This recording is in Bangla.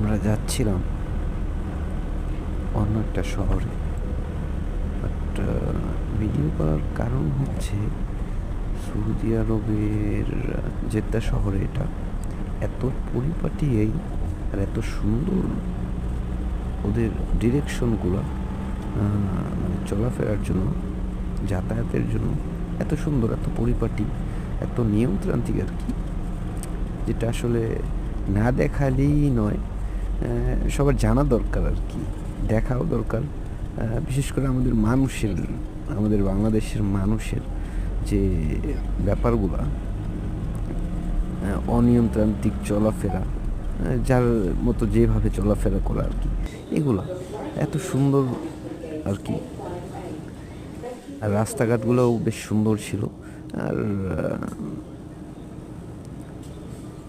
আমরা যাচ্ছিলাম অন্য একটা শহরে। বাট ভিডিও করার কারণ হচ্ছে সৌদি আরবের জেদ্দা শহরে এটা এত পরিপাটি আর এত সুন্দর ওদের ডিরেকশনগুলো, মানে চলাফেরার জন্য, যাতায়াতের জন্য এত সুন্দর, এত পরিপাটি, এত নিয়মতান্ত্রিক আর কি, যেটা আসলে না দেখালেই নয়, সবার জানা দরকার আর কি, দেখাও দরকার। বিশেষ করে আমাদের বাংলাদেশের মানুষের যে ব্যাপারগুলা, অনিয়মতান্ত্রিক চলাফেরা, যার মতো যেভাবে চলাফেরা করা আর কি, এগুলা এত সুন্দর আর কি। আর রাস্তাঘাটগুলোও বেশ সুন্দর ছিল। আর